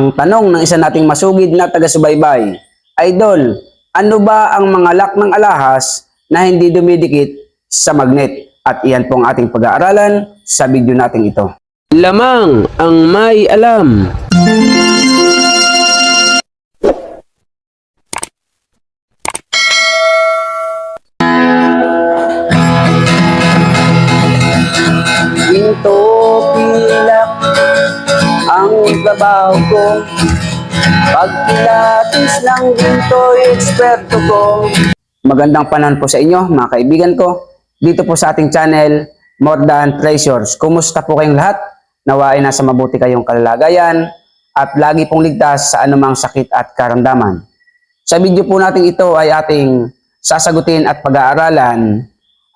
Ang tanong ng isa nating masugid na taga-subaybay, Idol, ano ba ang mga lock ng alahas na hindi dumidikit sa magnet? At iyan po ang ating pag-aaralan sa video natin ito. Lamang ang may alam. Ginto pilak ang trabaho ko, pagpilatis ng ginto'y eksperto ko. Magandang panahon po sa inyo mga kaibigan ko, dito po sa ating channel, More Than Treasures. Kumusta po kayong lahat? Nawa ay nasa mabuti kayong kalagayan at lagi pong ligtas sa anumang sakit at karamdaman. Sa video po natin ito ay ating sasagutin at pag-aaralan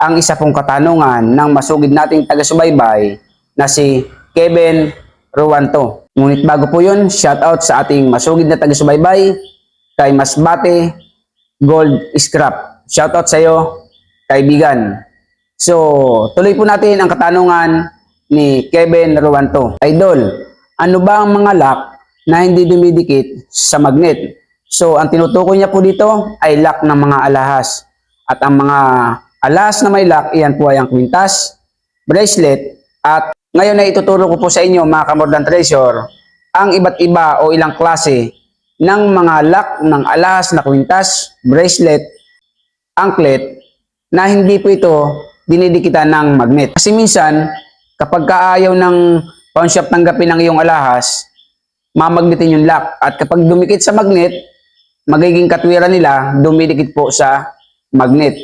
ang isa pong katanungan ng masugid nating taga-subaybay na si Kevin Ruanto. Ngunit bago po yun, shoutout sa ating masugid na taga-subaybay kay Masbate Gold Scrap. Shoutout sa iyo, kaibigan. So, tuloy po natin ang katanungan ni Kevin Ruanto. Idol, ano ba ang mga lock na hindi dumidikit sa magnet? So, ang tinutukoy niya po dito ay lock ng mga alahas. At ang mga alahas na may lock, iyan po ay ang kwintas, bracelet, at ngayon ay ituturo ko po sa inyo mga ka-More Than Treasure ang iba't iba o ilang klase ng mga lock ng alahas na kwintas, bracelet, anklet na hindi po ito dinidikitan ng magnet. Kasi minsan, kapag kaayaw ng pawn shop tanggapin ang iyong alahas, mamagnetin yung lock. At kapag dumikit sa magnet, magiging katwiran nila, dumidikit po sa magnet.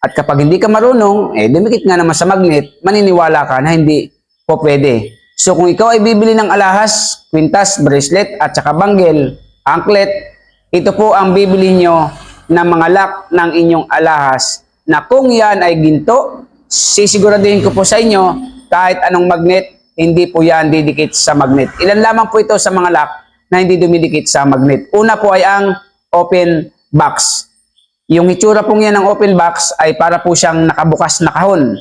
At kapag hindi ka marunong, dumikit nga naman sa magnet, maniniwala ka na hindi po pwede. So kung ikaw ay bibili ng alahas, kwintas, bracelet, at saka bangle, anklet, ito po ang bibili nyo ng mga lock ng inyong alahas na kung yan ay ginto, sisiguraduhin ko po sa inyo, kahit anong magnet, hindi po yan didikit sa magnet. Ilan lamang po ito sa mga lock na hindi dumidikit sa magnet. Una po ay ang open box. Yung itsura pong yan ng open box ay para po siyang nakabukas na kahon.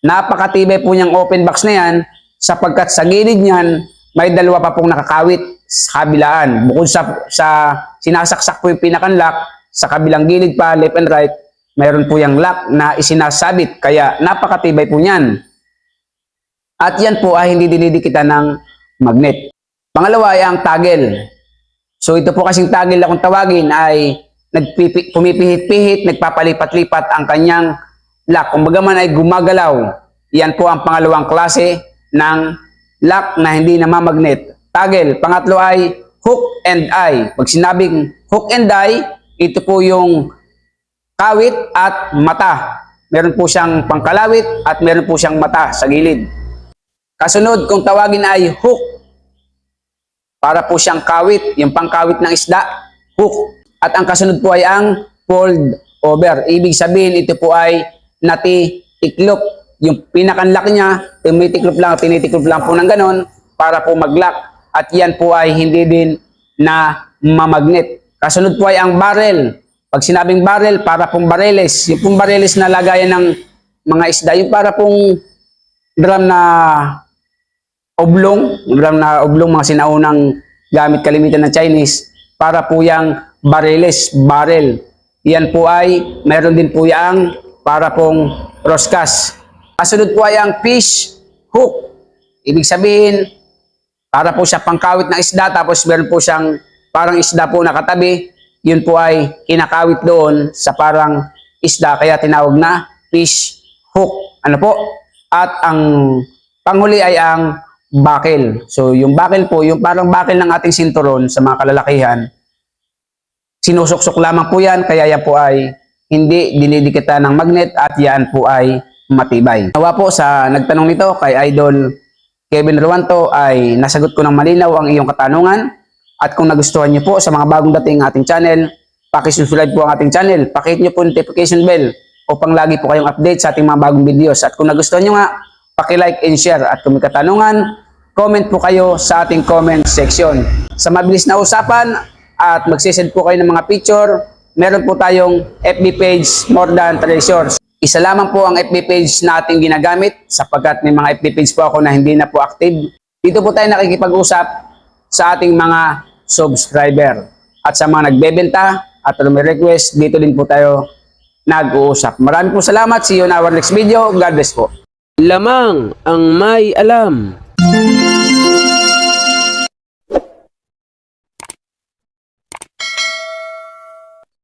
Napakatibay po niyang open box na yan sapagkat sa gilid niyan may dalawa pa pong nakakawit sa kabilaan. Bukod sa sinasaksak po yung pinakanlock, sa kabilang gilid pa, left and right, mayroon po yung lock na isinasabit. Kaya napakatibay po niyan. At yan po ay hindi dinidikitan ng magnet. Pangalawa ay ang toggle. So ito po kasing toggle na kung tawagin ay pumipihit-pihit, nagpapalipat-lipat ang kanyang lock. Kung baga man ay gumagalaw, yan po ang pangalawang klase ng lock na hindi namamagnet. Toggle. Pangatlo ay hook and eye. Pag sinabing hook and eye, ito po yung kawit at mata. Meron po siyang pangkalawit at meron po siyang mata sa gilid. Kasunod, kung tawagin ay hook, para po siyang kawit, yung pangkawit ng isda, hook. At ang kasunod po ay ang fold over. Ibig sabihin, ito po ay natitiklop. Yung pinakanlock niya, tinitiklop lang po ng ganon para po mag-lock. At yan po ay hindi din na mamagnet. Kasunod po ay ang barrel. Pag sinabing barrel, para pong bareles. Yung pong bareles na lagayan ng mga isda, yung para pong drum na oblong, mga sinaunang gamit kalimitan ng Chinese, para po yung bareles, barrel. Yan po ay, mayroon din po yung para pong roskas. Kasunod po ay ang fish hook. Ibig sabihin, para po siya pangkawit ng isda, tapos meron po siyang parang isda po nakatabi. Yun po ay kinakawit doon sa parang isda, kaya tinawag na fish hook. Ano po? At ang panghuli ay ang buckle. So yung buckle po, yung parang buckle ng ating sinturon sa mga kalalakihan, sinusuksok lamang po yan, kaya yan po ay hindi dinidikitan ng magnet at yan po ay matibay. Nawa po sa nagtanong nito kay Idol Kevin Ruanto ay nasagot ko ng malinaw ang iyong katanungan. At kung nagustuhan niyo po sa mga bagong dating ating channel, pakisubscribe po ang ating channel, pakihit niyo po notification bell upang lagi po kayong update sa ating mga bagong videos. At kung nagustuhan niyo nga, paki-like and share. At kung may katanungan, comment po kayo sa ating comment section. Sa mabilis na usapan at magsisend po kayo ng mga picture, meron po tayong FB page More Than Treasures. Isa lamang po ang FB page na ating ginagamit sapagkat may mga FB page po ako na hindi na po active. Dito po tayo nakikipag-usap sa ating mga subscriber. At sa mga nagbebenta at request, dito din po tayo nag-uusap. Maraming po salamat. See you in our next video. God bless po. Lamang ang may alam.